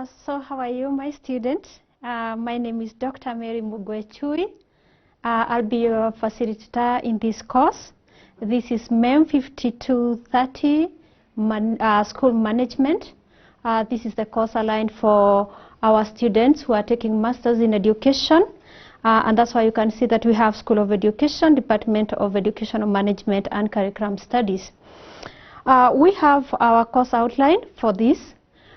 So how are you, my students? My name is Dr. Mary Mugwechui. I'll be your facilitator in this course. This is MEM5230 School Management. This is the course aligned for our students who are taking Masters in Education. And that's why you can see that we have School of Education, Department of Educational Management and Curriculum Studies. We have our course outline for this.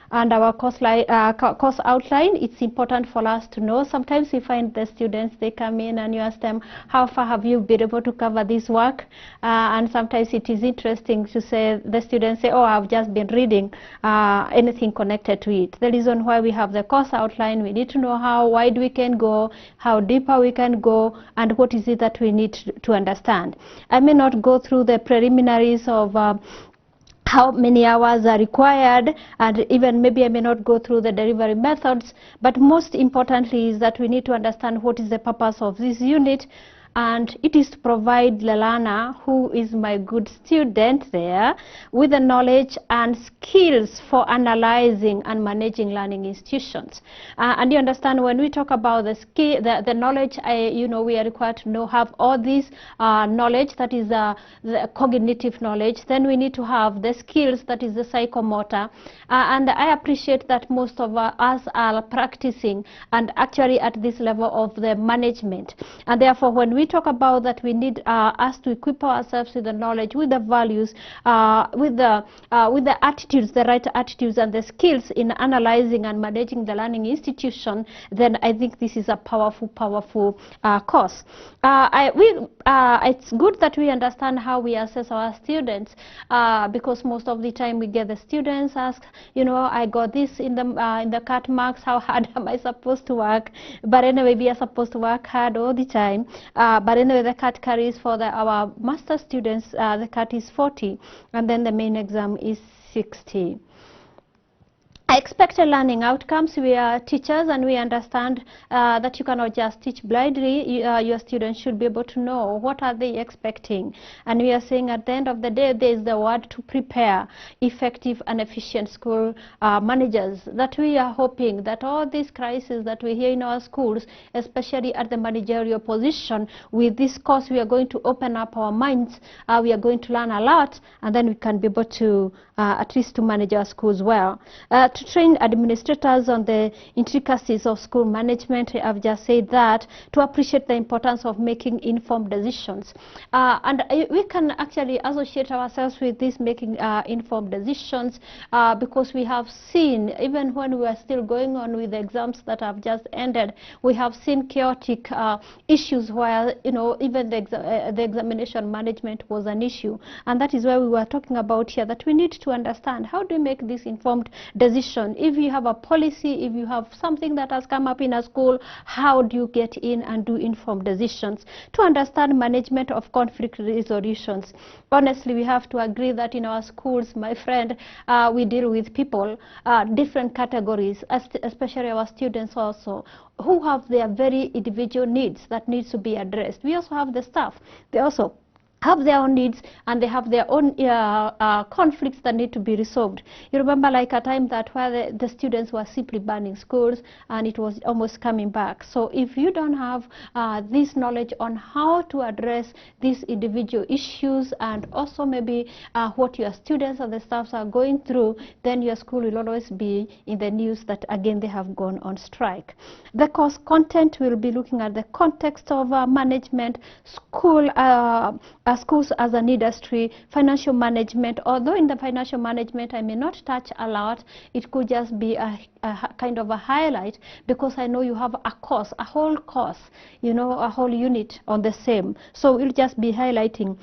And our course outline, it's important for us to know. Sometimes we find the students, they come in and you ask them, how far have you been able to cover this work? And sometimes it is interesting to say, the students say, oh, I've just been reading anything connected to it. The reason why we have the course outline, we need to know how wide we can go, how deeper we can go, and what is it that we need to understand. I may not go through the preliminaries of how many hours are required, and even maybe I may not go through the delivery methods, but most importantly is that we need to understand what is the purpose of this unit, and it is to provide the learner, who is my good student there, with the knowledge and skills for analyzing and managing learning institutions. And you understand, when we talk about the skill, the knowledge, we are required to have all this knowledge, that is the cognitive knowledge. Then we need to have the skills, that is the psychomotor. And I appreciate that most of us are practicing and actually at this level of the management. And therefore, when we talk about that, we need us to equip ourselves with the knowledge, with the values, with the attitudes, the right attitudes and the skills in analyzing and managing the learning institution. Then I think this is a powerful course. It's good that we understand how we assess our students, because most of the time we get the students ask, I got this in the cut marks, how hard am I supposed to work? But anyway, we are supposed to work hard all the time. But anyway, the cut carries for our master students, the cut is 40, and then the main exam is 60. Expected learning outcomes. We are teachers and we understand that you cannot just teach blindly. Your students should be able to know what are they expecting. And we are saying at the end of the day, there is the word to prepare effective and efficient school managers. That we are hoping that all these crises that we hear in our schools, especially at the managerial position, with this course we are going to open up our minds. We are going to learn a lot, and then we can be able to at least to manage our schools well. To train administrators on the intricacies of school management, I've just said that, to appreciate the importance of making informed decisions. And we can actually associate ourselves with this making informed decisions because we have seen, even when we are still going on with the exams that have just ended, we have seen chaotic issues where, even the examination management was an issue. And that is why we were talking about here, that we need to understand how do we make this informed decision. If you have a policy, if you have something that has come up in a school, how do you get in and do informed decisions? To understand management of conflict resolutions. Honestly, we have to agree that in our schools, my friend, we deal with people, different categories, especially our students also, who have their very individual needs that needs to be addressed. We also have the staff. They also have their own needs, and they have their own conflicts that need to be resolved. You remember like a time that where the students were simply banning schools and it was almost coming back. So if you don't have this knowledge on how to address these individual issues and also maybe what your students and the staffs are going through, then your school will always be in the news that again they have gone on strike. The course content will be looking at the context of management, schools as an industry, financial management. Although in the financial management I may not touch a lot, it could just be a kind of a highlight, because I know you have a course, a whole course, a whole unit on the same. So we'll just be highlighting.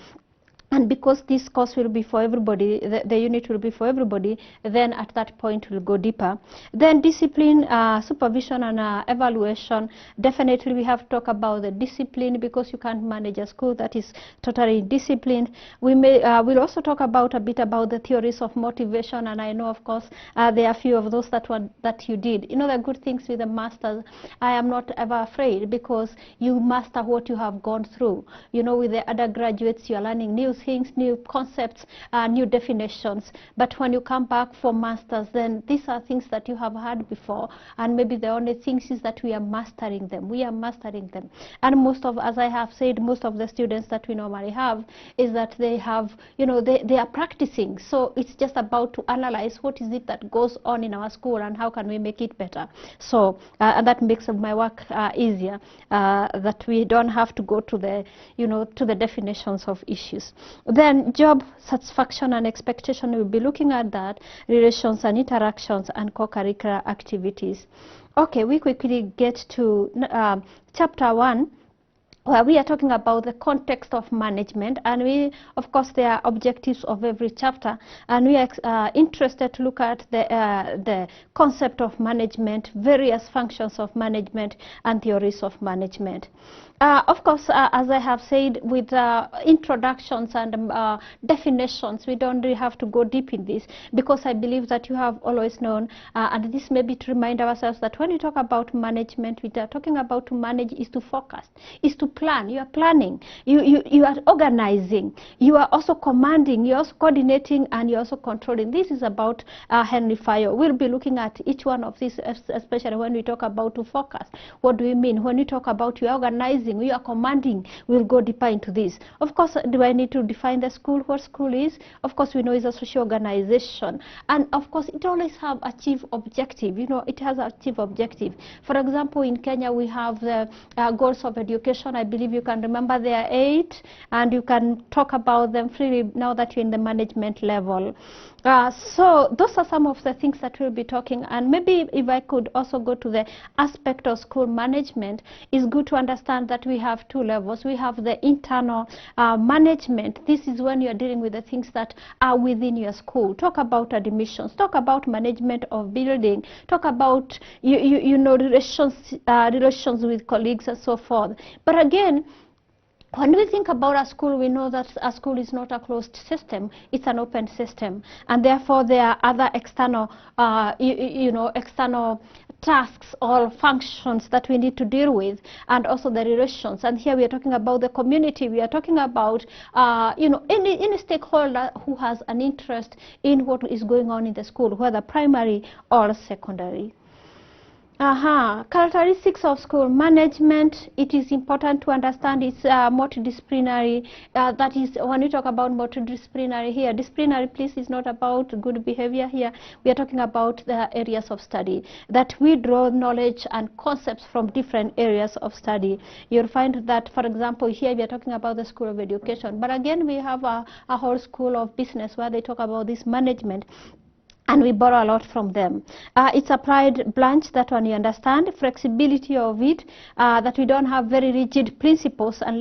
And because this course will be for everybody, the unit will be for everybody, then at that point we'll go deeper. Then discipline, supervision and evaluation. Definitely we have to talk about the discipline, because you can't manage a school that is totally disciplined. We'll also talk about a bit about the theories of motivation, and I know of course there are a few of those that you did. The good things with the masters, I am not ever afraid, because you master what you have gone through. With the undergraduates, you are learning new things, new concepts, new definitions. But when you come back for masters, then these are things that you have heard before, and maybe the only thing is that we are mastering them. We are mastering them. And most of, as I have said, most of the students that we normally have is that they have, you know, they are practicing. So it's just about to analyze what is it that goes on in our school and how can we make it better. So and that makes my work easier, that we don't have to go to the, you know, to the definitions of issues. Then job satisfaction and expectation, we'll be looking at that, relations and interactions and co-curricular activities. Okay, we quickly get to chapter 1, where we are talking about the context of management, and we, of course, there are objectives of every chapter, and we are interested to look at the concept of management, various functions of management, and theories of management. Of course, as I have said, with introductions and definitions, we don't really have to go deep in this, because I believe that you have always known, and this may be to remind ourselves that when we talk about management, we are talking about to manage is to focus, is to plan. You are planning, you are organizing, you are also commanding, you are also coordinating, and you are also controlling. This is about Henry FAYOL. We'll be looking at each one of these, especially when we talk about to focus. What do we mean? When we talk about you are organizing, we are commanding, we'll go deeper into this. Of course, do I need to define the school? What school is? Of course, we know it's a social organization, and of course it always have a chief objective. You know, it has a chief objective. For example, in Kenya we have the goals of education. I believe you can remember there are 8, and you can talk about them freely now that you're in the management level. So those are some of the things that we'll be talking, and maybe if I could also go to the aspect of school management, it's good to understand that we have 2 levels. We have the internal management. This is when you're dealing with the things that are within your school. Talk about admissions, talk about management of building, talk about you know, relations with colleagues and so forth. But again, when we think about a school, we know that a school is not a closed system, it's an open system, and therefore there are other external, you know, external tasks or functions that we need to deal with, and also the relations. And here we are talking about the community. We are talking about you know, any stakeholder who has an interest in what is going on in the school, whether primary or secondary. Characteristics of school management. It is important to understand it's multidisciplinary. That is, when we talk about multidisciplinary here, disciplinary, please, is not about good behavior here. We are talking about the areas of study, that we draw knowledge and concepts from different areas of study. You'll find that, for example, here we are talking about the School of Education, but again we have a whole School of Business where they talk about this management, and we borrow a lot from them. It's applied branch, that one you understand, flexibility of it, that we don't have very rigid principles and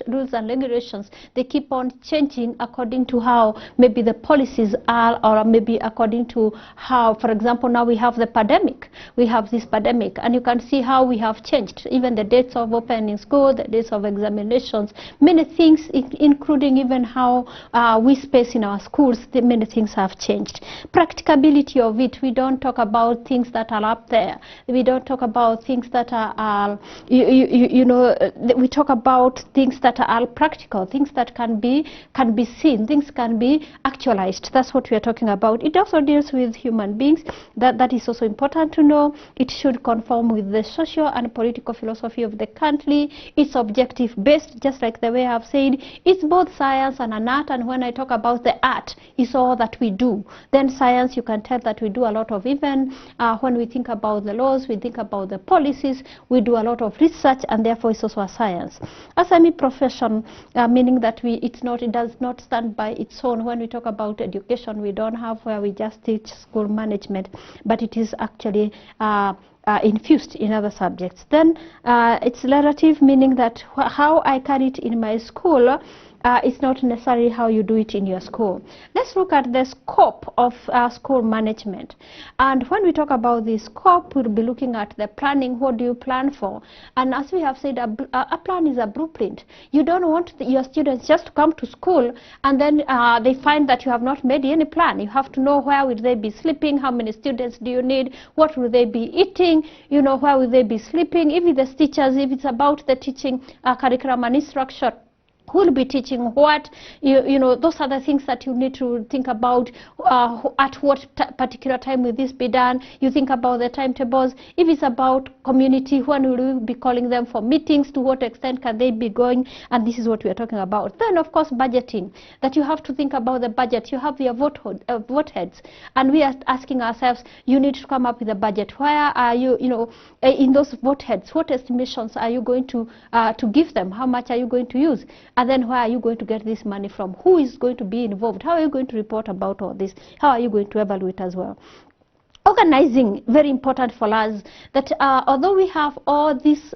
rules and regulations. They keep on changing according to how maybe the policies are, or maybe according to how, for example, now we have the pandemic. We have this pandemic, and you can see how we have changed, even the dates of opening school, the dates of examinations, many things, including even how we space in our schools. Many things have changed. Practicability of it, we don't talk about things that are up there. We don't talk about things that are you know, we talk about things that are practical, things that can be seen, things can be actualized. That's what we are talking about. It also deals with human beings. That is also important to know. It should conform with the social and political philosophy of the country. It's objective based, just like the way I've said. It's both science and an art, and when I talk about the art, it's all that we do. Then science, you can tell that we do a lot of, even when we think about the laws, we think about the policies, we do a lot of research, and therefore it's also a science. A semi-profession, meaning that it does not stand by its own. When we talk about education, we don't have where we just teach school management, but it is actually infused in other subjects. Then it's relative, meaning that how I carry it in my school it's not necessarily how you do it in your school. Let's look at the scope of school management. And when we talk about the scope, we'll be looking at the planning. What do you plan for? And as we have said, a plan is a blueprint. You don't want your students just to come to school and then they find that you have not made any plan. You have to know where will they be sleeping, how many students do you need, what will they be eating, you know, where will they be sleeping, if it's teachers, if it's about the teaching curriculum and instruction. who will be teaching what, you know, those are the things that you need to think about. At what particular time will this be done? You think about the timetables. If it's about community, when will we be calling them for meetings? To what extent can they be going? And this is what we are talking about. Then, of course, budgeting, that you have to think about the budget. You have your vote heads, and we are asking ourselves, you need to come up with a budget. Where are you, you know, in those vote heads, what estimations are you going to give them? How much are you going to use? And then where are you going to get this money from? Who is going to be involved? How are you going to report about all this? How are you going to evaluate as well? Organizing, very important for us, that although we have all this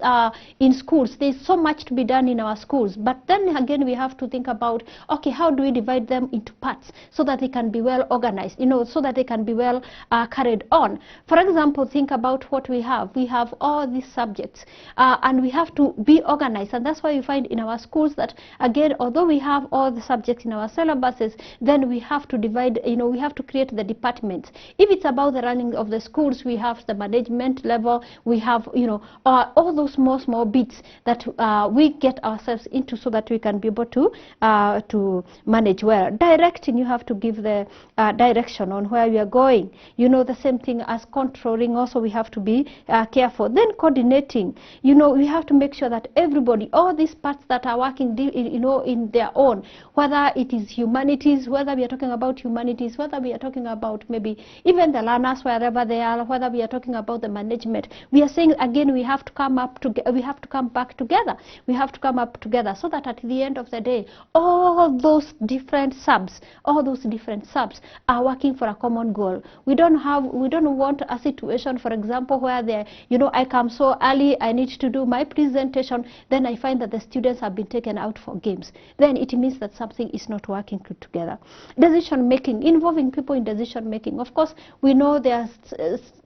in schools, there's so much to be done in our schools, but then again we have to think about, okay, how do we divide them into parts so that they can be well organized, you know, so that they can be well carried on. For example, think about what we have. We have all these subjects and we have to be organized, and that's why you find in our schools that, again, although we have all the subjects in our syllabuses, then we have to divide, you know, we have to create the departments. If it's about the running of the schools, we have the management level, we have, you know, all those small bits that we get ourselves into so that we can be able to manage well. Directing, you have to give the direction on where we are going. You know, the same thing as controlling, also we have to be careful. Then coordinating, you know, we have to make sure that everybody, all these parts that are working, you know, in their own, whether it is humanities, whether we are talking about humanities, whether we are talking about maybe even the learners, wherever they are, whether we are talking about the management, we are saying again we have to come up together, we have to come back together, we have to come up together, so that at the end of the day all those different subs are working for a common goal. We don't want a situation, for example, where they, you know, I come so early, I need to do my presentation, then I find that the students have been taken out for games. Then it means that something is not working together. Decision making, involving people in decision making. Of course, we know there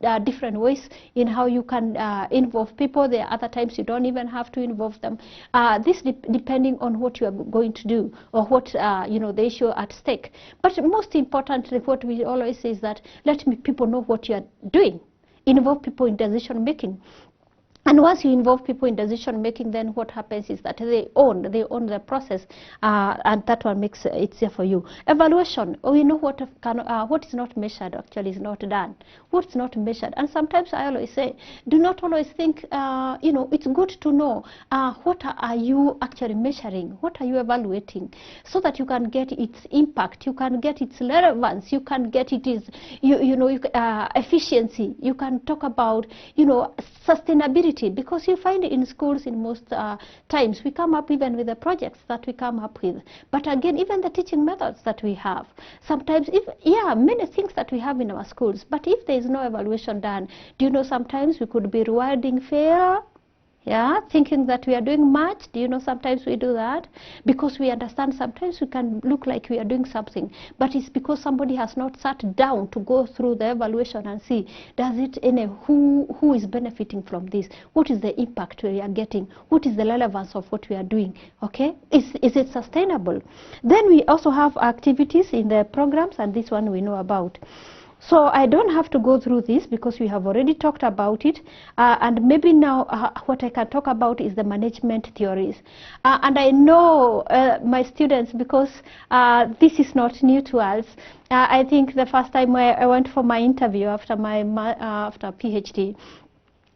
are different ways in how you can involve people. There are other times you don't even have to involve them. This depending on what you are going to do, or what you know, the issue at stake. But most importantly, what we always say is that let people know what you are doing. Involve people in decision making. And once you involve people in decision making, then what happens is that they own the process, and that one makes it easier for you. Evaluation, we know what is not measured actually is not done. What's not measured, and sometimes I always say, do not always think, you know, it's good to know what are you actually measuring, what are you evaluating, so that you can get its impact, you can get its relevance, you can get its efficiency, you can talk about, you know, sustainability. Because you find in schools in most times we come up even with the projects that we come up with, but again even the teaching methods that we have, sometimes many things that we have in our schools, but if there is no evaluation done, do you know, sometimes we could be rewarding failure, thinking that we are doing much. Do you know, sometimes we do that because we understand sometimes we can look like we are doing something, but it's because somebody has not sat down to go through the evaluation and see, does it who is benefiting from this, what is the impact we are getting, what is the relevance of what we are doing, okay, is it sustainable? Then we also have activities in the programs, and this one we know about. So I don't have to go through this because we have already talked about it, and maybe now what I can talk about is the management theories. And I know my students, because this is not new to us. I think the first time I went for my interview after after PhD,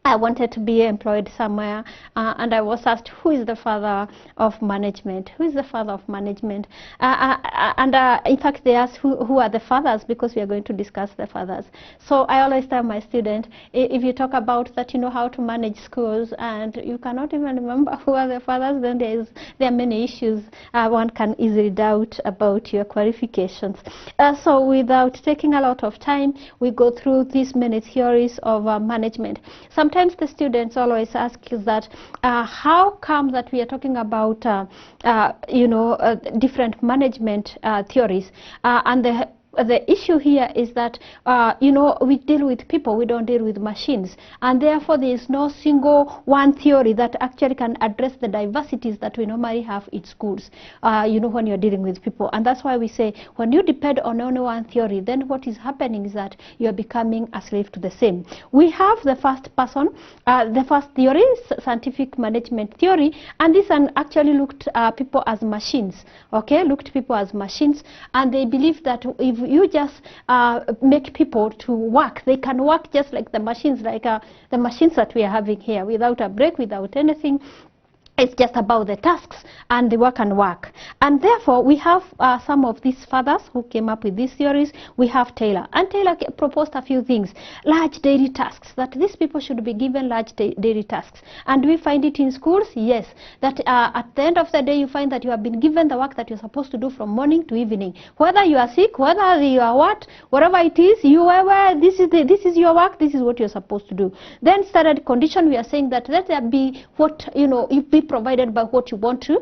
I wanted to be employed somewhere, and I was asked, who is the father of management? Who is the father of management? And in fact, they asked who are the fathers, because we are going to discuss the fathers. So I always tell my student, if you talk about that, you know how to manage schools, and you cannot even remember who are the fathers, then there are many issues. One can easily doubt about your qualifications. So without taking a lot of time, we go through these many theories of management. Sometimes the students always ask is that how come that we are talking about different management theories, and the issue here is that, you know, we deal with people, we don't deal with machines, and therefore there is no single one theory that actually can address the diversities that we normally have in schools, you know, when you're dealing with people. And that's why we say, when you depend on only one theory, then what is happening is that you're becoming a slave to the same. We have the first person, the first theory, scientific management theory, and this one actually looked people as machines, okay, looked people as machines, and they believe that if you just make people to work, they can work just like the machines, like the machines that we are having here, without a break, without anything. It's just about the tasks, and they work and work. And therefore, we have some of these fathers who came up with these theories. We have Taylor. And Taylor proposed a few things. Large daily tasks, that these people should be given large daily tasks. And we find it in schools? Yes. That at the end of the day, you find that you have been given the work that you're supposed to do from morning to evening. Whether you are sick, whether you are what, whatever it is, you are, this is your work, this is what you're supposed to do. Then standard condition, we are saying that let there be what, you know, you be provided by what you want to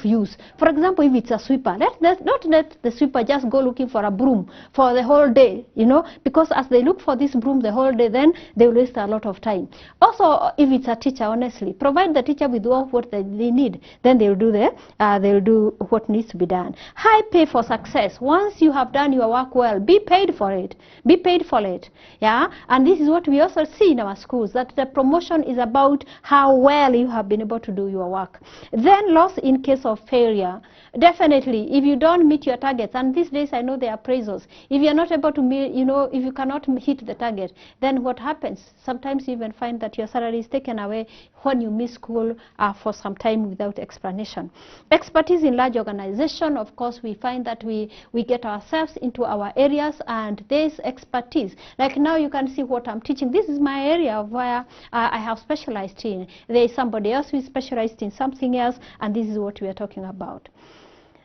use. For example, if it's a sweeper, not let the sweeper just go looking for a broom for the whole day, you know, because as they look for this broom the whole day, then they will waste a lot of time. Also, if it's a teacher, honestly, provide the teacher with all what they need, then they'll do what needs to be done. High pay for success. Once you have done your work well, be paid for it. Be paid for it. Yeah, and this is what we also see in our schools, that the promotion is about how well you have been able to do your work. Then loss in case of failure. Definitely, if you don't meet your targets, and these days I know there are appraisals, if you're not able to meet, you know, if you cannot hit the target, then what happens? Sometimes you even find that your salary is taken away when you miss school for some time without explanation. Expertise in large organization, of course, we find that we get ourselves into our areas, and there's expertise. Like now you can see what I'm teaching. This is my area of where I have specialized in. There is somebody else who is specialized in something else, and this is what we are talking about.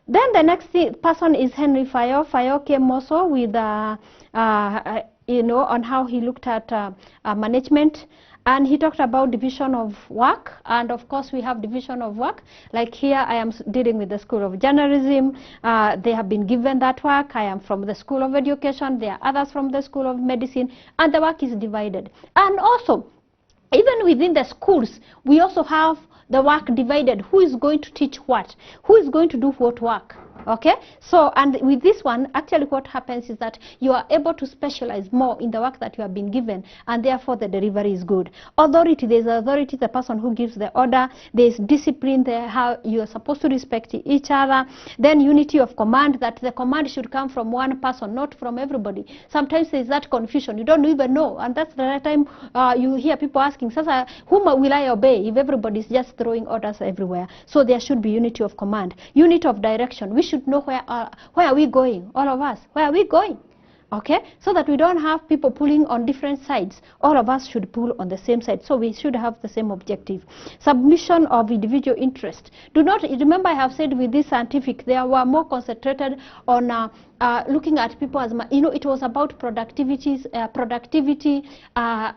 Then the next person is Henry FAYOL. FAYOL came also with, you know, on how he looked at management, and he talked about division of work. And of course, we have division of work. Like here, I am dealing with the School of Journalism. They have been given that work. I am from the School of Education. There are others from the School of Medicine, and the work is divided. And also, even within the schools, we also have the work divided. Who is going to teach what? Who is going to do what work? Okay, so and with this one, actually what happens is that you are able to specialize more in the work that you have been given, and therefore the delivery is good. Authority, there's authority, the person who gives the order. There's discipline there, how you are supposed to respect each other. Then unity of command, that the command should come from one person, not from everybody. Sometimes there's that confusion, you don't even know, and that's the right time you hear people asking, Sasa, whom will I obey if everybody is just throwing orders everywhere? So there should be unity of command, unity of direction. We should know where are we going, all of us, where are we going? Okay, so that we don't have people pulling on different sides. All of us should pull on the same side, so we should have the same objective. Submission of individual interest. Do not remember, I have said with this scientific, they were more concentrated on looking at people as, you know, it was about productivity,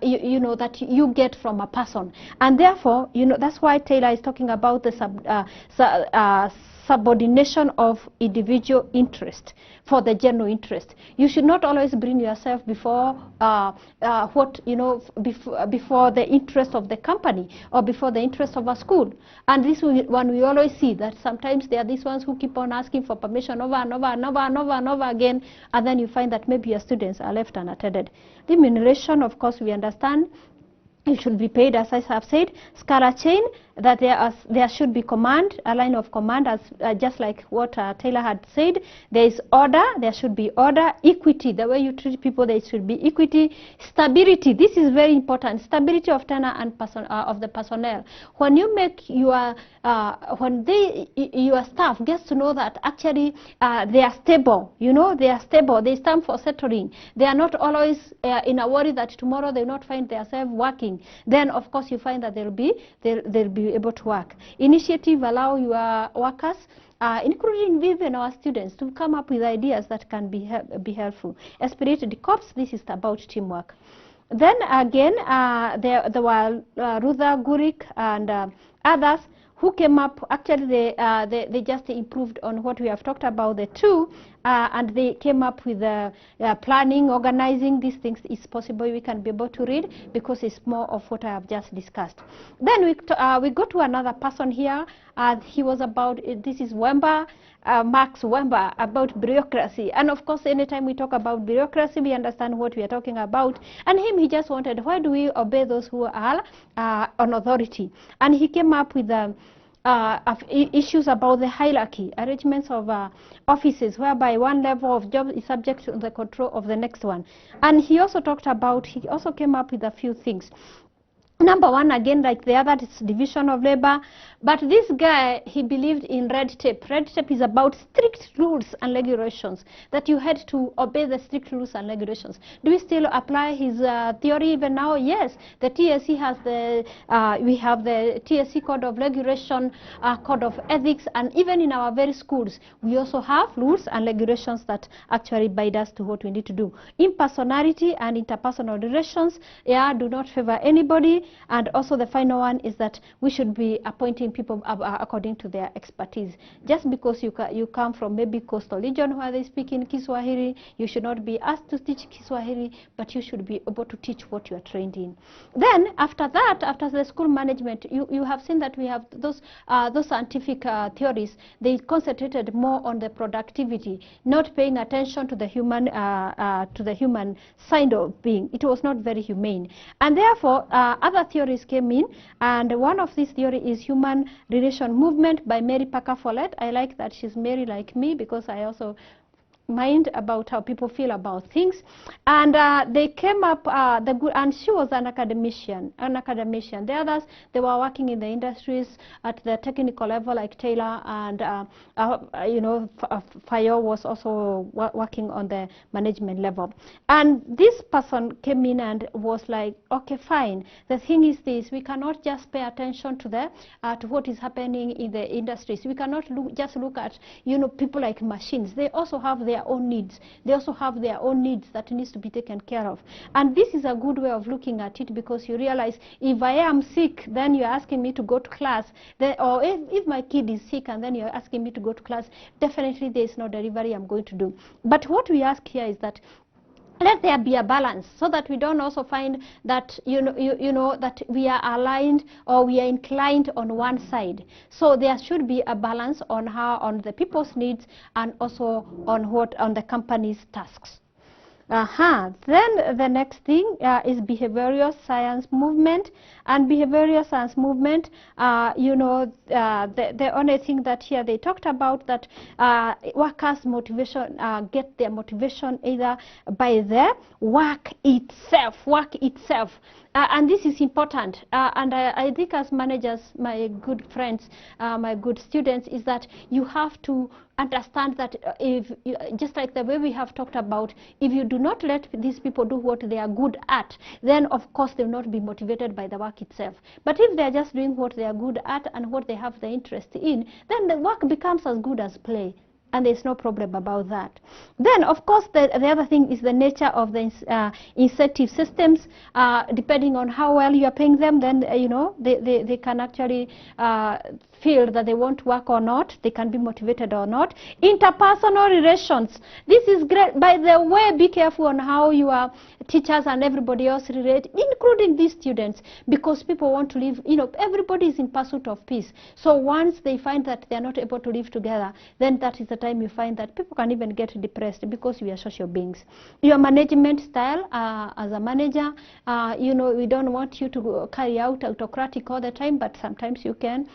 you know, that you get from a person. And therefore, you know, that's why Taylor is talking about the subordination of individual interest for the general interest. You should not always bring yourself before what, you know, before the interest of the company or before the interest of a school. And this one we always see that sometimes there are these ones who keep on asking for permission over and over and over and over and over again, and then you find that maybe your students are left unattended. Remuneration, of course, we understand. You should be paid, as I have said. Scala chain, that there should be command, a line of command, as just like what Taylor had said. There is order, there should be order. Equity, the way you treat people, there should be equity. Stability, this is very important. Stability of tenure and of the personnel. When you make your your staff gets to know that actually they are stable, you know, they are stable, they stand for settling. They are not always in a worry that tomorrow they will not find themselves working. Then of course you find that they'll be able to work. Initiative, allow your workers, including even our students, to come up with ideas that can be helpful. Esprit corps, this is about teamwork. Then again, there were Ruther Gurik and others who came up. Actually they just improved on what we have talked about, the two, and they came up with planning, organizing. These things is possible. We can be able to read because it's more of what I have just discussed. Then we go to another person here. He was about, this is Wemba, Max Wemba, about bureaucracy. And of course, anytime we talk about bureaucracy, we understand what we are talking about. And he just wanted, why do we obey those who are on authority? And he came up with issues about the hierarchy, arrangements of offices, whereby one level of job is subject to the control of the next one. And he also talked about, he also came up with a few things. Number one, again, like the other, it's division of labor. But this guy, he believed in red tape. Red tape is about strict rules and regulations, that you had to obey the strict rules and regulations. Do we still apply his theory even now? Yes. The TSC has the, we have the TSC Code of Regulation, Code of Ethics, and even in our very schools, we also have rules and regulations that actually bind us to what we need to do. Impersonality and interpersonal relations, do not favor anybody. And also the final one is that we should be appointing people according to their expertise. Just because you come from maybe coastal region where they speak in Kiswahili, you should not be asked to teach Kiswahili, but you should be able to teach what you are trained in. Then after that, after the school management, you have seen that we have those scientific theories. They concentrated more on the productivity, not paying attention to the human side of being. It was not very humane, and therefore other theories came in, and one of these theories is human relation movement by Mary Parker Follett. I like that she's Mary like me, because I also mind about how people feel about things. And they came up and she was an academician. The others, they were working in the industries at the technical level, like Taylor, and FAYOL was also working on the management level. And this person came in and was like, okay, fine, the thing is this: we cannot just pay attention to the to what is happening in the industries. We cannot just look at people like machines. They also have their own needs. They also have their own needs that needs to be taken care of. And this is a good way of looking at it, because you realize, if I am sick, then you're asking me to go to class, or if my kid is sick and then you're asking me to go to class, definitely there is no delivery I'm going to do. But what we ask here is that let there be a balance, so that we don't also find that that we are aligned or we are inclined on one side. So there should be a balance on the people's needs, and also on the company's tasks. Then the next thing is behavioral science movement. And behavioral science movement, the only thing that here they talked about, that workers' motivation, get their motivation either by the work itself. And this is important. And I think as managers, my good friends, my good students, is that you have to understand that just like the way we have talked about, if you do not let these people do what they are good at, then of course they will not be motivated by the work itself. But if they are just doing what they are good at and what they have the interest in, then the work becomes as good as play. And there's no problem about that. Then, of course, the other thing is the nature of the incentive systems. Depending on how well you are paying them, then they can actually feel that they want to work or not. They can be motivated or not. Interpersonal relations. This is great. By the way, be careful on how your teachers and everybody else relate, including these students, because people want to live. Everybody is in pursuit of peace. So once they find that they are not able to live together, then that is the time you find that people can even get depressed, because we are social beings. Your management style as a manager, we don't want you to carry out autocratic all the time, but sometimes you can.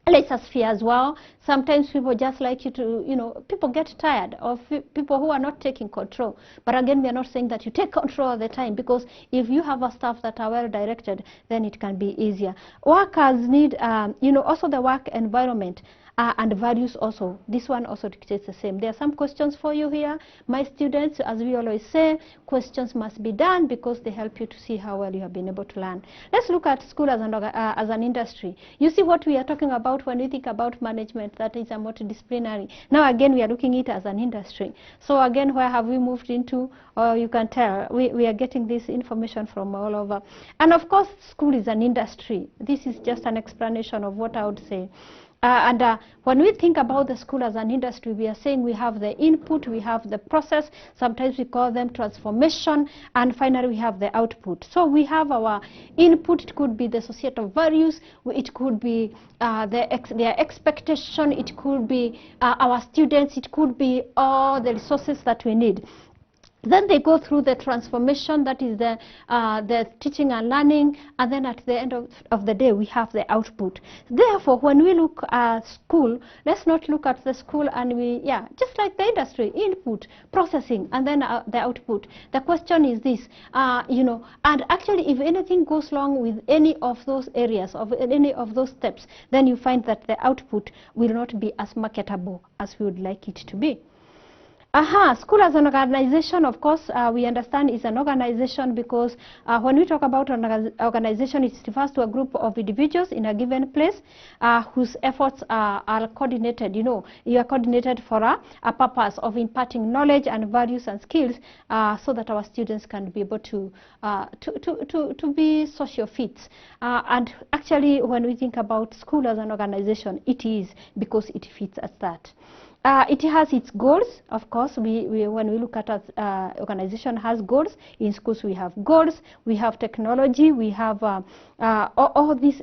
Laissez-faire as well. Sometimes people just like you to, people get tired of people who are not taking control. But again, we are not saying that you take control all the time, because if you have a staff that are well directed, then it can be easier. Workers need, also the work environment. And values also. This one also dictates the same. There are some questions for you here. My students, as we always say, questions must be done because they help you to see how well you have been able to learn. Let's look at school as an industry. You see what we are talking about when we think about management, that is a multidisciplinary. Now again, we are looking at it as an industry. So again, where have we moved into? You can tell we are getting this information from all over. And of course, school is an industry. This is just an explanation of what I would say. When we think about the school as an industry, we are saying we have the input, we have the process, sometimes we call them transformation, and finally we have the output. So we have our input, it could be the societal values, it could be their expectation, it could be our students, it could be all the resources that we need. Then they go through the transformation, that is the teaching and learning, and then at the end of the day we have the output. Therefore, when we look at school, let's not look at the school and just like the industry, input, processing, and then the output. The question is this, and actually if anything goes wrong with any of those areas, of any of those steps, then you find that the output will not be as marketable as we would like it to be. School as an organization, of course, we understand is an organization because when we talk about an organization, it refers to a group of individuals in a given place whose efforts are coordinated. You are coordinated for a purpose of imparting knowledge and values and skills so that our students can be able to be social fits. And actually, when we think about school as an organization, it is because it fits as that. It has its goals, of course. When we look at organization has goals. In schools we have goals, we have technology, we have all these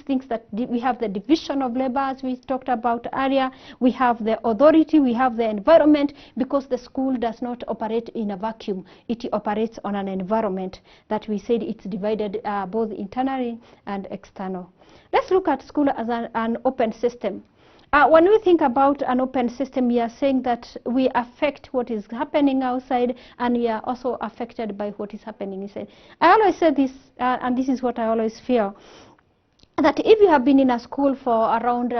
things that we have the division of labor as we talked about earlier. We have the authority, we have the environment, because the school does not operate in a vacuum. It operates on an environment that we said it's divided both internally and external. Let's look at school as an open system. When we think about an open system, we are saying that we affect what is happening outside, and we are also affected by what is happening inside. I always say this, and this is what I always feel, that if you have been in a school for around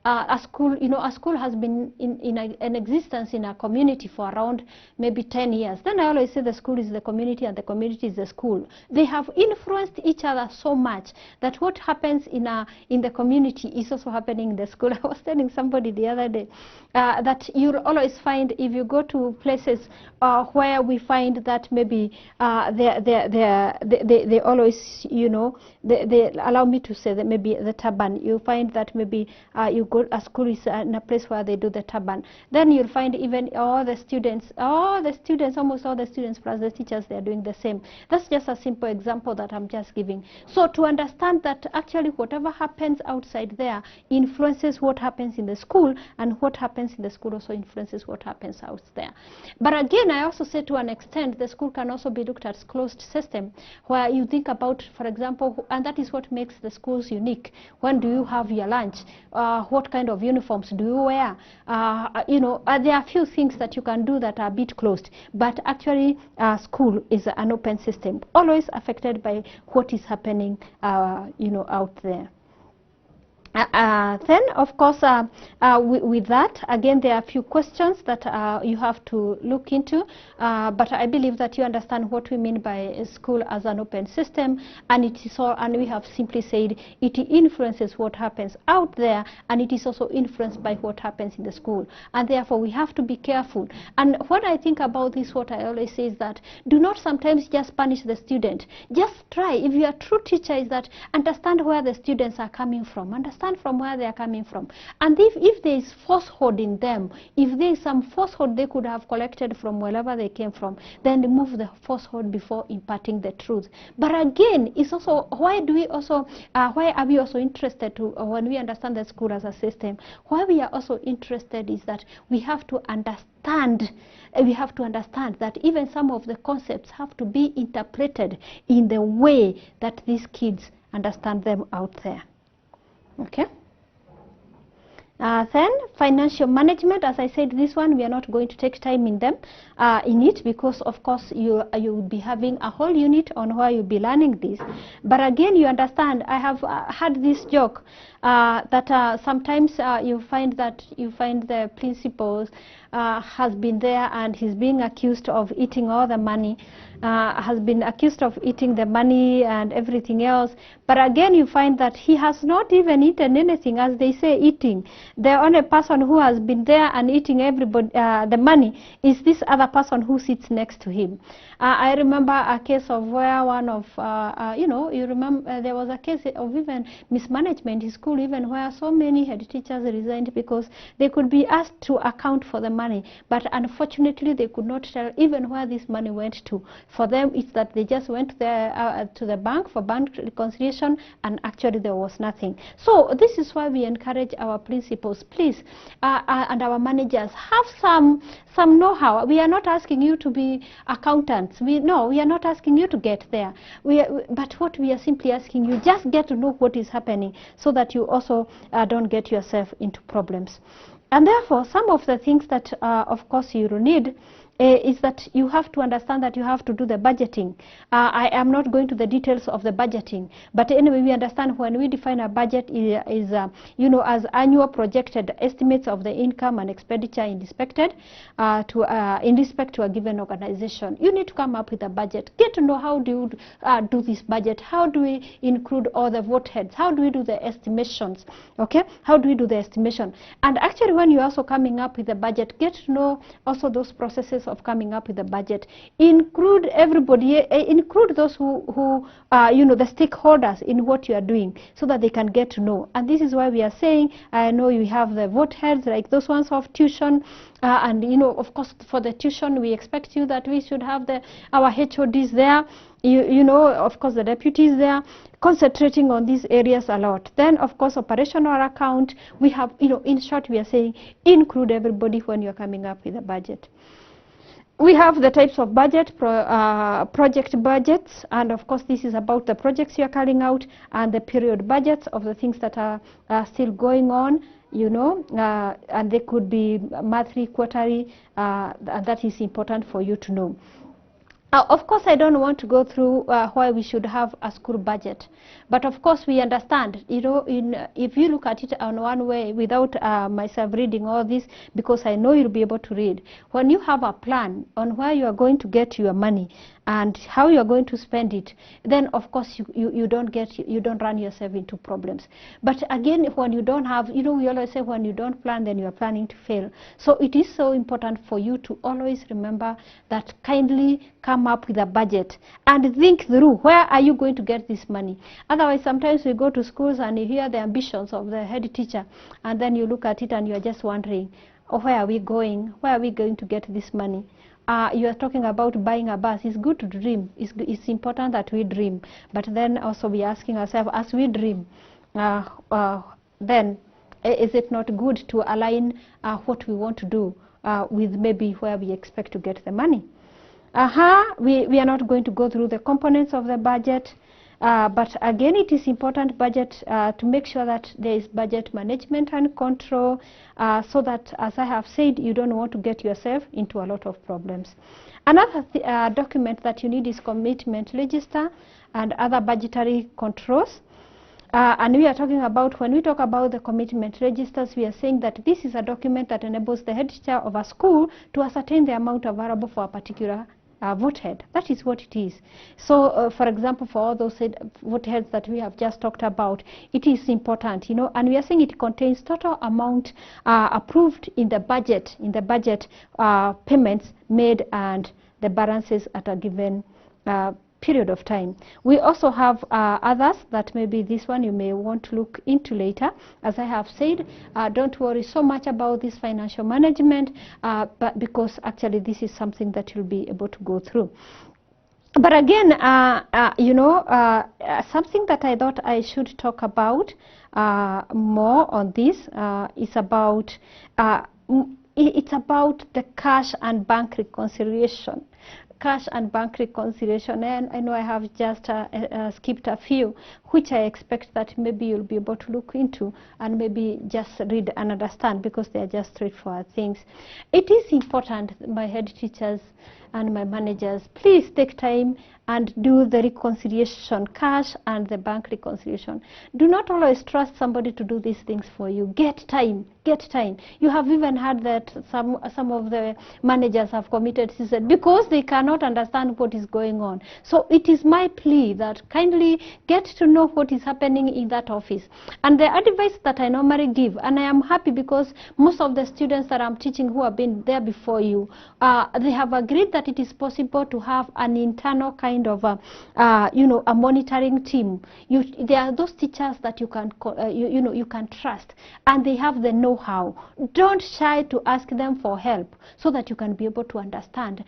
a school has been in existence in a community for around maybe 10 years. Then I always say the school is the community and the community is the school. They have influenced each other so much that what happens in the community is also happening in the school. I was telling somebody the other day that you'll always find, if you go to places where we find that maybe they always, they allow me to say that maybe the turban, you find that maybe you go a school is in a place where they do the turban, then you'll find even almost all the students plus the teachers, they are doing the same. That's just a simple example that I'm just giving. So to understand that actually whatever happens outside there influences what happens in the school, and what happens in the school also influences what happens out there. But again, I also say to an extent the school can also be looked at as closed system, where you think about, for example, and that is what makes the schools unique. When do you have your lunch? What kind of uniforms do you wear? There are a few things that you can do that are a bit closed, but actually school is an open system, always affected by what is happening out there. Then, of course, with that, again, there are a few questions that you have to look into, but I believe that you understand what we mean by a school as an open system, and it is all, and we have simply said it influences what happens out there, and it is also influenced by what happens in the school, and therefore we have to be careful. And what I think about this, what I always say is that do not sometimes just punish the student. Just try, if you are a true teacher, is that understand where the students are coming from, understand from where they are coming from, and if there is falsehood in them, if there is some falsehood they could have collected from wherever they came from, then remove the falsehood before imparting the truth. But again, it's also why are we also interested to, when we understand the school as a system, why we are also interested is that we have to understand that even some of the concepts have to be interpreted in the way that these kids understand them out there. Okay. Then financial management, as I said, this one we are not going to take time in it, because of course you will be having a whole unit on where you'll be learning this. But again, you understand, I have had this joke that sometimes you find the principal has been there and he's being accused of eating all the money, has been accused of eating the money and everything else. But again, you find that he has not even eaten anything, as they say, eating. the only person who has been there and eating everybody the money is this other person who sits next to him. I remember a case of where one of you remember there was a case of even mismanagement in school, even where so many head teachers resigned because they could be asked to account for the money, but unfortunately they could not tell even where this money went to. For them, it's that they just went there to the bank for bank reconciliation, and actually there was nothing. So this is why we encourage our principals, please, and our managers, have some know-how. We are not asking you to be accountants. We are not asking you to get there. But what we are simply asking you, just get to know what is happening so that you also don't get yourself into problems. And therefore, some of the things that, of course, you need is that you have to understand that you have to do the budgeting. I am not going to the details of the budgeting, but anyway, we understand when we define a budget is as annual projected estimates of the income and expenditure in respect to a given organization. You need to come up with a budget. Get to know how do you do this budget. How do we include all the vote heads? How do we do the estimations? Okay, how do we do the estimation? And actually, when you're also coming up with a budget, get to know also those processes of coming up with a budget. Include everybody, include those who the stakeholders in what you are doing, so that they can get to know. And this is why we are saying, I know you have the vote heads, like those ones of tuition, and of course for the tuition we expect you that we should have our HODs there, of course the deputies there, concentrating on these areas a lot. Then of course operational account, we have, in short we are saying include everybody when you're coming up with a budget. We have the types of budget, project budgets, and of course this is about the projects you're carrying out, and the period budgets of the things that are still going on, and they could be monthly, quarterly, and that is important for you to know. Of course, I don't want to go through why we should have a school budget, but of course we understand, if you look at it on one way without myself reading all this, because I know you'll be able to read, when you have a plan on where you are going to get your money and how you are going to spend it, then of course you don't run yourself into problems. But again, when you don't have, we always say when you don't plan, then you are planning to fail. So it is so important for you to always remember that, kindly come up with a budget and think through where are you going to get this money. Otherwise, sometimes we go to schools and you hear the ambitions of the head teacher, and then you look at it and you are just wondering, where are we going? Where are we going to get this money? You are talking about buying a bus. It's good to dream. It's important that we dream. But then also we are asking ourselves, as we dream, then is it not good to align what we want to do with maybe where we expect to get the money? We are not going to go through the components of the budget. But again, it is important budget to make sure that there is budget management and control, so that, as I have said, you don't want to get yourself into a lot of problems. Another document that you need is commitment register and other budgetary controls. And we are talking about, when we talk about the commitment registers, we are saying that this is a document that enables the head teacher of a school to ascertain the amount available for a particular vote head. That is what it is. So for example, for all those vote heads that we have just talked about, it is important, and we are saying it contains total amount approved in the budget, payments made and the balances at a given period of time. We also have others that maybe this one you may want to look into later. As I have said, don't worry so much about this financial management, but because actually this is something that you'll be able to go through. But again, something that I thought I should talk about more on this is about it's about the cash and bank reconciliation. Cash and bank reconciliation, and I know I have just skipped a few, which I expect that maybe you'll be able to look into and maybe just read and understand, because they are just straightforward things. It is important, my head teachers, and my managers, please take time and do the reconciliation, cash and the bank reconciliation. Do not always trust somebody to do these things for you. Get time. Get time. You have even heard that some of the managers have committed suicide because they cannot understand what is going on. So it is my plea that kindly get to know what is happening in that office. And the advice that I normally give, and I am happy because most of the students that I'm teaching who have been there before you, they have agreed that it is possible to have an internal kind of a monitoring team. There are those teachers that you can you can trust, and they have the know-how. Don't shy to ask them for help so that you can be able to understand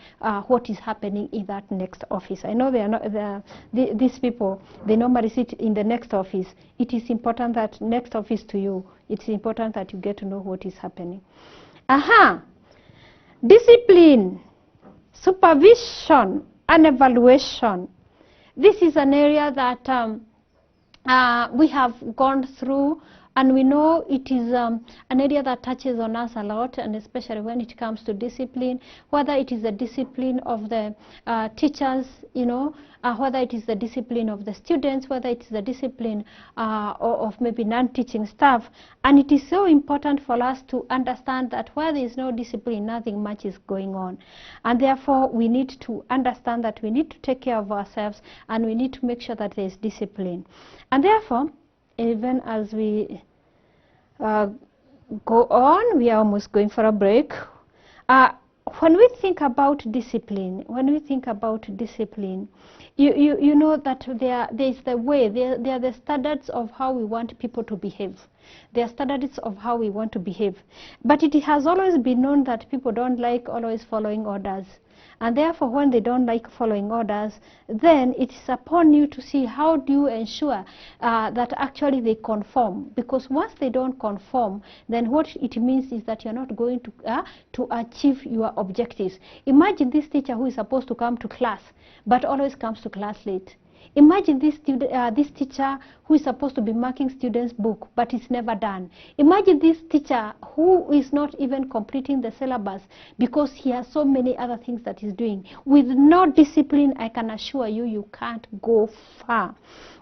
what is happening in that next office. I know they are not these people, they normally sit in the next office. It is important that next office to you, it's important that you get to know what is happening. Discipline, supervision, and evaluation. This is an area that we have gone through, and we know it is an area that touches on us a lot, and especially when it comes to discipline, whether it is the discipline of the teachers, whether it is the discipline of the students, whether it is the discipline of maybe non-teaching staff. And it is so important for us to understand that where there is no discipline, nothing much is going on. And therefore, we need to understand that we need to take care of ourselves, and we need to make sure that there is discipline. And therefore, even as we go on, we are almost going for a break. When we think about discipline, you know that there is the way, there are the standards of how we want people to behave. There are standards of how we want to behave. But it has always been known that people don't like always following orders. And therefore, when they don't like following orders, then it's upon you to see how do you ensure that actually they conform. Because once they don't conform, then what it means is that you're not going to achieve your objectives. Imagine this teacher who is supposed to come to class, but always comes to class late. Imagine this teacher who is supposed to be marking students' book, but it's never done. Imagine this teacher who is not even completing the syllabus because he has so many other things that he's doing. With no discipline, I can assure you, you can't go far.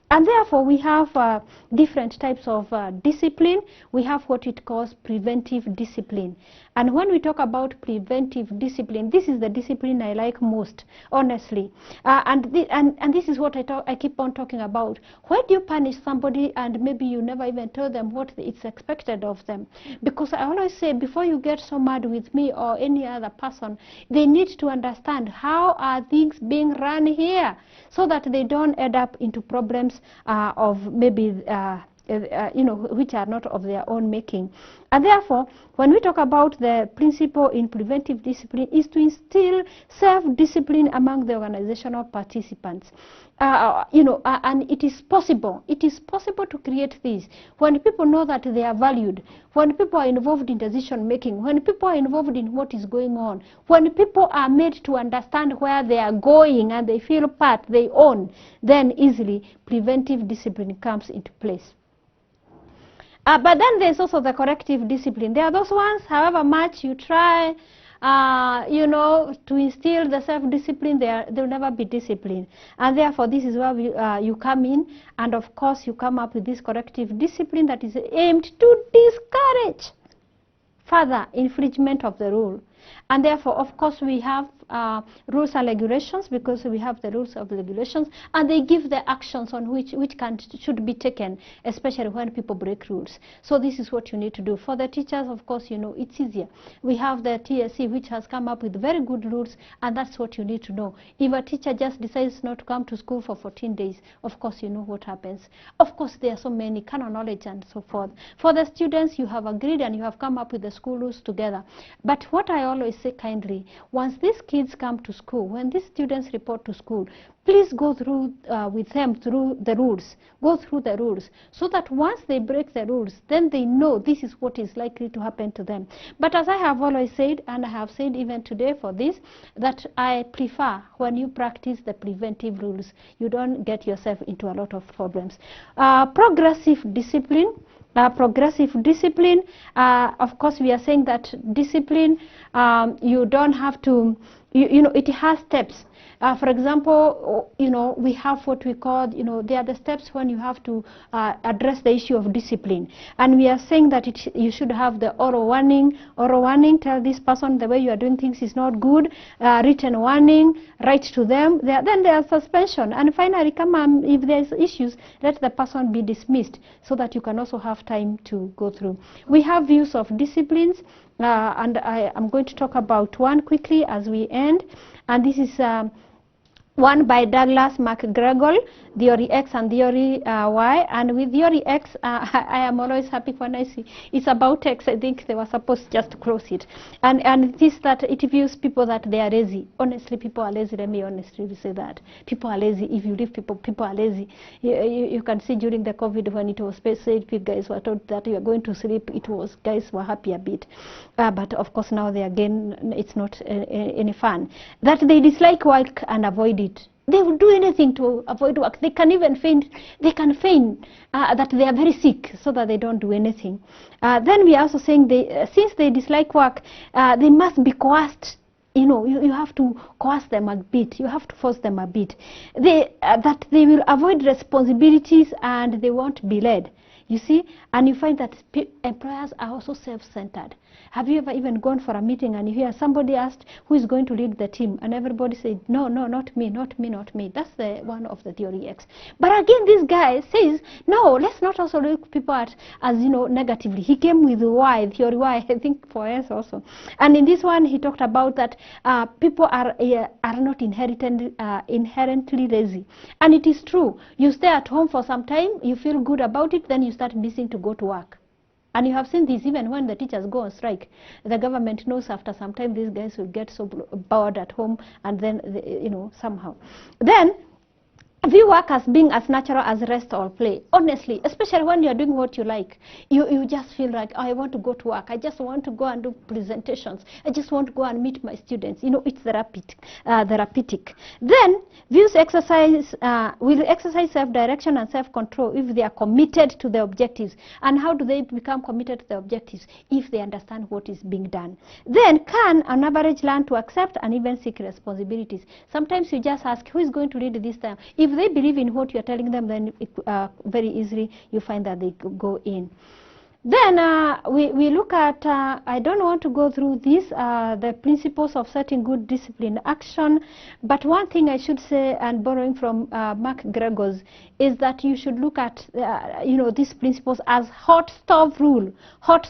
And therefore, we have different types of discipline. We have what it calls preventive discipline. And when we talk about preventive discipline, this is the discipline I like most, honestly. And this is what I keep on talking about. Why do you punish somebody and maybe you never even tell them what it's expected of them? Because I always say, before you get so mad with me or any other person, they need to understand how are things being run here, so that they don't end up into problems of maybe which are not of their own making. And therefore, when we talk about the principle in preventive discipline, is to instill self-discipline among the organizational participants. And it is possible. It is possible to create this when people know that they are valued, when people are involved in decision making, when people are involved in what is going on, when people are made to understand where they are going and they feel part, they own, then easily preventive discipline comes into place. But then there's also the corrective discipline. There are those ones, however much you try, to instill the self-discipline, they'll never be disciplined. And therefore, this is where you come in, and of course, you come up with this corrective discipline that is aimed to discourage further infringement of the rule. And therefore, of course, we have rules and regulations, because we have the rules of regulations, and they give the actions on which should be taken, especially when people break rules. So this is what you need to do. For the teachers, of course, it's easier. We have the TSC, which has come up with very good rules, and that's what you need to know. If a teacher just decides not to come to school for 14 days, of course, you know what happens. Of course, there are so many canon knowledge and so forth. For the students, you have agreed and you have come up with the school rules together. But what I always say kindly, once these kids come to school, when these students report to school, please go through with them through the rules. Go through the rules, so that once they break the rules, then they know this is what is likely to happen to them. But as I have always said, and I have said even today for this, that I prefer when you practice the preventive rules, you don't get yourself into a lot of problems. Progressive discipline. Of course, we are saying that discipline, you don't have to you know, it has steps. For example, you know, we have what we call, you know, there are the steps when you have to address the issue of discipline. And we are saying that you should have the oral warning, tell this person the way you are doing things is not good, written warning, write to them, then there is suspension. And finally, if there is issues, let the person be dismissed so that you can also have time to go through. We have views of disciplines, and I am going to talk about one quickly as we end. And this is one by Douglas McGregor, Theory X and Theory Y. And with Theory X, I am always happy when I see it's about X. I think they were supposed just to close it. And this, that it views people that they are lazy. Honestly, people are lazy. Let me honestly say that. People are lazy. If you leave people are lazy. You can see during the COVID when it was said, guys were told that you are going to sleep. It was, guys were happy a bit. But of course now they again, it's not any fun. That they dislike work and avoid it. They will do anything to avoid work. They can even feign, that they are very sick so that they don't do anything. Then we are also saying since they dislike work, they must be coerced. You know, you have to coerce them a bit. You have to force them a bit. That they will avoid responsibilities and they won't be led. You see, and you find that employers are also self-centered. Have you ever even gone for a meeting and you hear somebody asked who is going to lead the team, and everybody said, no, not me, not me, not me. That's the one of the Theory X. But again, this guy says, no, let's not also look people at as, you know, negatively. He came with Y, Theory Y, I think for S also. And in this one, he talked about that people are not inherently lazy. And it is true. You stay at home for some time, you feel good about it, then you start missing to go to work. And you have seen this even when the teachers go on strike. The government knows after some time these guys will get so bored at home, and then, you know, somehow. Then, view work as being as natural as rest or play. Honestly, especially when you are doing what you like, you just feel like, oh, I want to go to work. I just want to go and do presentations. I just want to go and meet my students. You know, it's therapeutic. Then, views will exercise self-direction and self-control if they are committed to the objectives. And how do they become committed to the objectives? If they understand what is being done. Then, can on average learn to accept and even seek responsibilities. Sometimes you just ask, who is going to lead this time? If they believe in what you are telling them, then very easily you find that they go in. Then we look at, I don't want to go through this, the principles of setting good discipline action, but one thing I should say, and borrowing from Mark Gregor's, is that you should look at, you know, these principles as hot stove rule. Hot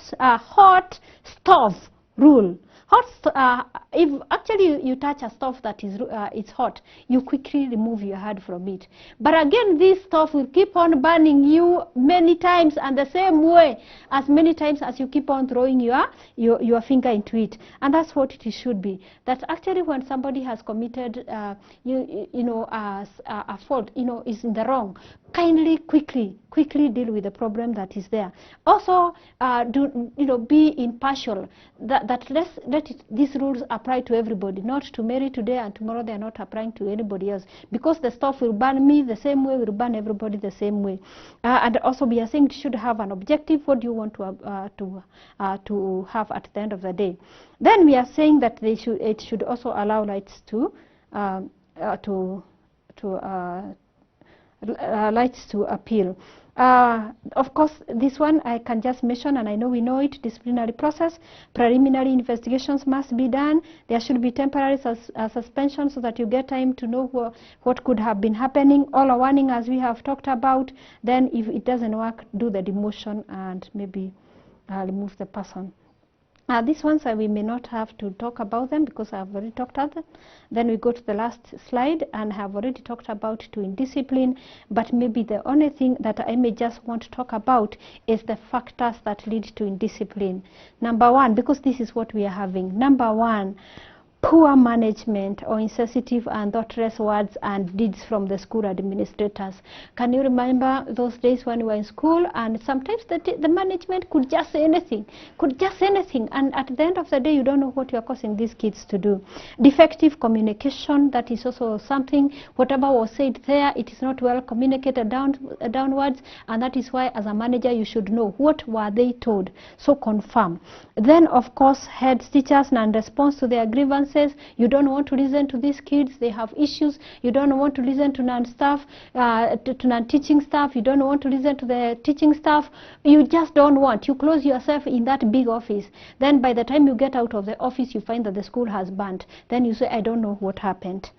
stove rule. If actually you touch a stove that is it's hot, you quickly remove your hand from it. But again, this stove will keep on burning you many times, and the same way as many times as you keep on throwing your finger into it. And that's what it should be. That actually when somebody has committed you know, a fault, you know, is in the wrong, kindly quickly deal with the problem that is there. Also, be impartial. These rules apply to everybody, not to Mary today and tomorrow they are not applying to anybody else. Because the stuff will burn me the same way, will burn everybody the same way. And also we are saying it should have an objective. What do you want to have at the end of the day? Then we are saying that it should also allow lights to appeal. Of course, this one I can just mention, and I know we know it, disciplinary process. Preliminary investigations must be done. There should be temporary suspension so that you get time to know what could have been happening. All a warning, as we have talked about. Then if it doesn't work, do the demotion and maybe remove the person. These ones we may not have to talk about them because I have already talked about them. Then we go to the last slide and have already talked about to indiscipline, but maybe the only thing that I may just want to talk about is the factors that lead to indiscipline. Number one, because this is what we are having. Number one, poor management or insensitive and thoughtless words and deeds from the school administrators. Can you remember those days when we were in school and sometimes the management could just say anything, and at the end of the day you don't know what you are causing these kids to do. Defective communication, that is also something. Whatever was said there, it is not well communicated downwards, and that is why as a manager you should know what were they told, so confirm. Then of course heads, teachers, and response to their grievances grievances. You don't want to listen to these kids. They have issues. You don't want to listen to non-staff, to non-teaching staff. You don't want to listen to the teaching staff. You just don't want. You close yourself in that big office. Then by the time you get out of the office, you find that the school has burnt. Then you say, I don't know what happened.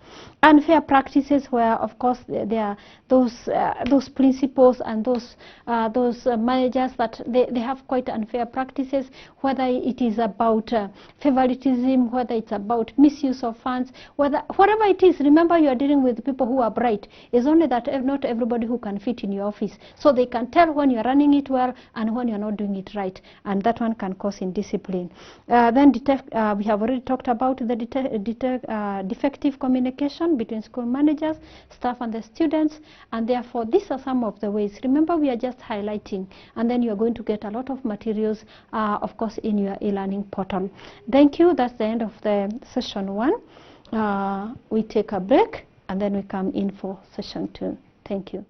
Unfair practices where, of course, there are those principals and those managers that they have quite unfair practices, whether it is about favoritism, whether it's about misuse of funds, whatever it is. Remember, you are dealing with people who are bright. It's only that not everybody who can fit in your office, so they can tell when you're running it well and when you're not doing it right, and that one can cause indiscipline. Then we have already talked about the defective communication between school managers, staff and the students, and therefore these are some of the ways. Remember, we are just highlighting, and then you are going to get a lot of materials, of course, in your e-learning portal. Thank you. That's the end of the session 1. We take a break and then we come in for session 2. Thank you.